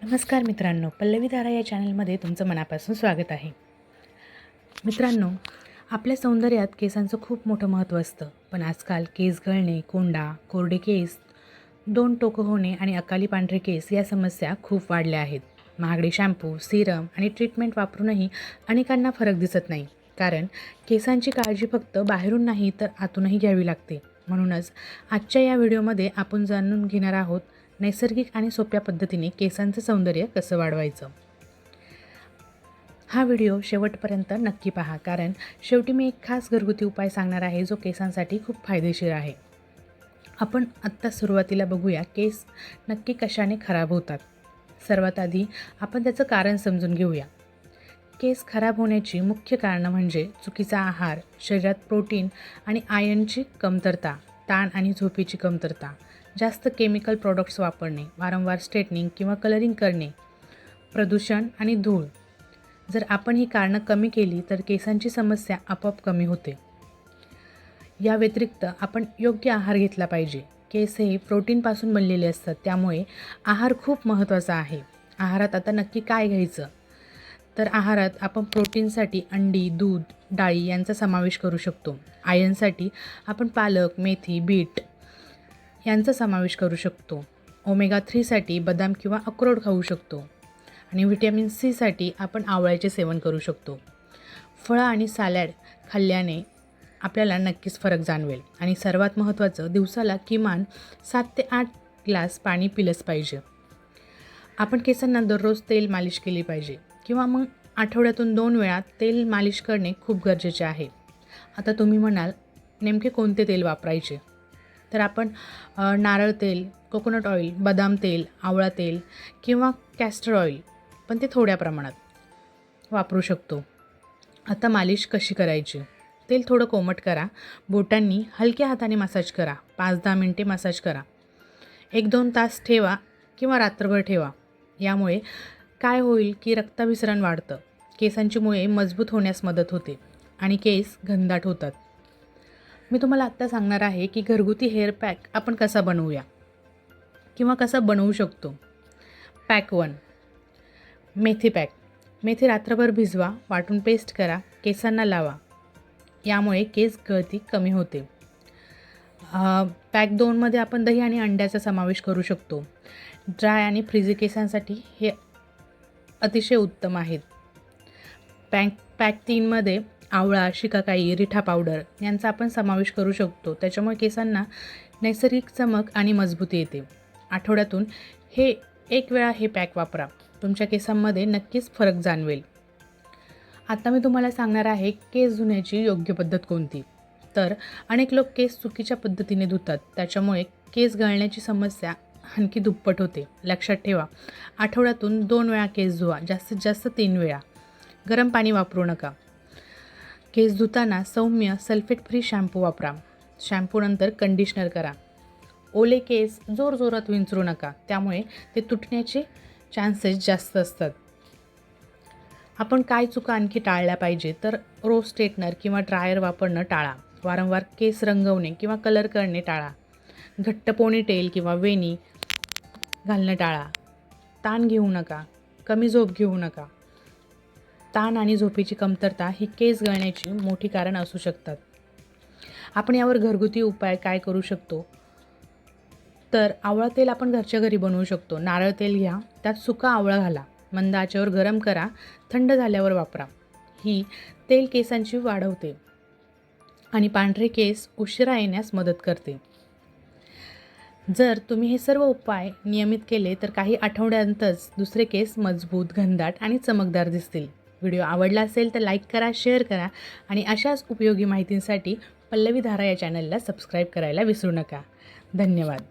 नमस्कार मित्रांनो, पल्लवी धारा या चॅनलमध्ये तुमचं मनापासून स्वागत आहे. मित्रांनो, आपल्या सौंदर्यात केसांचं खूप मोठं महत्त्व असतं. पण आजकाल केस गळणे, कोंडा, कोरडे केस, दोन टोकं होणे आणि अकाली पांढरे केस या समस्या खूप वाढल्या आहेत. महागडे शॅम्पू, सिरम आणि ट्रीटमेंट वापरूनही अनेकांना फरक दिसत नाही. कारण केसांची काळजी फक्त बाहेरून नाही तर आतूनही घ्यावी लागते. म्हणूनच आजच्या या व्हिडिओमध्ये आपण जाणून घेणार आहोत नैसर्गिक आणि सोप्या पद्धतीने केसांचं सौंदर्य कसं वाढवायचं. हा व्हिडिओ शेवटपर्यंत नक्की पहा, कारण शेवटी मी एक खास घरगुती उपाय सांगणार आहे जो केसांसाठी खूप फायदेशीर आहे. आपण आत्ता सुरुवातीला बघूया केस नक्की कशाने खराब होतात. सर्वात आधी आपण त्याचं कारण समजून घेऊया. केस खराब होण्याची मुख्य कारणं म्हणजे चुकीचा आहार, शरीरात प्रोटीन आणि आयर्नची कमतरता, ताण आणि झोपेची कमतरता, जास्त केमिकल प्रॉडक्ट्स वापरणे, वारंवार स्ट्रेटनिंग किंवा कलरिंग करणे, प्रदूषण आणि धूळ. जर आपण ही कारणं कमी केली तर केसांची समस्या आपोआप कमी होते. या व्यतिरिक्त आपण योग्य आहार घेतला पाहिजे. केस हे प्रोटीनपासून बनलेले असतात, त्यामुळे आहार खूप महत्त्वाचा आहे. आहारात आता नक्की काय घ्यायचं? तर आहारात आपण प्रोटीनसाठी अंडी, दूध, डाळी यांचा समावेश करू शकतो. आयर्नसाठी आपण पालक, मेथी, बीट यांचा समावेश करू शकतो. ओमेगा 3साठी बदाम किंवा अक्रोड खाऊ शकतो. आणि व्हिटॅमिन सीसाठी आपण आवळ्याचे सेवन करू शकतो. फळं आणि सॅलड खाल्ल्याने आपल्याला नक्कीच फरक जाणवेल. आणि सर्वात महत्त्वाचं, दिवसाला किमान 7 ते 8 ग्लास पाणी पिलंच पाहिजे. आपण केसांना दररोज तेल मालिश केली पाहिजे किंवा मग आठवड्यातून 2 वेळा तेल मालिश करणे खूप गरजेचे आहे. आता तुम्ही म्हणाल, नेमके कोणते तेल वापरायचे? तर आपण नारळ तेल, कोकोनट ऑइल, बदाम तेल, आवळा तेल किंवा कॅस्टर ऑइल, पण ते थोड्या प्रमाणात वापरू शकतो. आता मालिश कशी करायची? तेल थोडं कोमट करा. बोटांनी हलक्या हाताने मसाज करा. 5-10 मिनटे मसाज करा. 1-2 तास ठेवा किंवा रात्रभर ठेवा. यामुळे काय होईल की रक्ताभिसरण वाढतं, केसांची मुळे मजबूत होण्यास मदत होते आणि केस घनदाट होतात. मी तुम्हाला आत्ता सांगणार आहे की घरगुती हेअर पॅक आपण कसा बनवूया किंवा कसा बनवू शकतो. पॅक 1, मेथी पॅक. मेथी रात्रभर भिजवा, वाटून पेस्ट करा, केसांना लावा. यामुळे केस गळती कमी होते. पॅक 2मध्ये आपण दही आणि अंड्याचा समावेश करू शकतो. ड्राय आणि फ्रिझी केसांसाठी हे अतिशय उत्तम आहेत. पॅक 3मध्ये आवळा, शिकाकाई, रिठा पावडर यांचा आपण समावेश करू शकतो. त्याच्यामुळे केसांना नैसर्गिक चमक आणि मजबूती येते. आठवड्यातून 1 वेळा हे पॅक वापरा. तुमच्या केसांमध्ये नक्कीच फरक जाणवेल. आता मी तुम्हाला सांगणार आहे केस धुण्याची योग्य पद्धत कोणती. तर अनेक लोक केस चुकीच्या पद्धतीने धुतात, त्याच्यामुळे केस गळण्याची समस्या आणखी दुप्पट होते. लक्षात ठेवा, आठवड्यातून 2 वेळा केस धुवा, जास्तीत जास्त 3 वेळा. गरम पाणी वापरू नका. केस धुताना सौम्य सल्फेट फ्री शॅम्पू वापरा. शॅम्पूनंतर कंडिशनर करा. ओले केस जोरजोरात विंचरू नका, त्यामुळे ते तुटण्याचे चान्सेस जास्त असतात. आपण काय चुका आणखी टाळल्या पाहिजे? तर रोज स्ट्रेटनर किंवा ड्रायर वापरणं टाळा. वारंवार केस रंगवणे किंवा कलर करणे टाळा. घट्ट पोनीटेल किंवा वेणी घालणं टाळा. ताण घेऊ नका. कमी झोप घेऊ नका. ताण आणि झोपेची कमतरता ही केस गळण्याची मोठी कारण असू शकतात. आपण यावर घरगुती उपाय काय करू शकतो? तर आवळा तेल आपण घरच्या घरी बनवू शकतो. नारळ तेल घ्या, त्यात सुका आवळा घाला, मंद आचेवर गरम करा, थंड झाल्यावर वापरा. ही तेल केसांची वाढवते आणि पांढरे केस उशिरा येण्यास मदत करते. जर तुम्ही हे सर्व उपाय नियमित केले तर काही आठवड्यांतच दुसरे केस मजबूत, घनदाट आणि चमकदार दिसतील. व्हिडिओ आवडला असेल तर लाईक करा, शेअर करा आणि अशाच उपयोगी माहितींसाठी पल्लवी धारा या चॅनलला सबस्क्राईब करायला विसरू नका. धन्यवाद.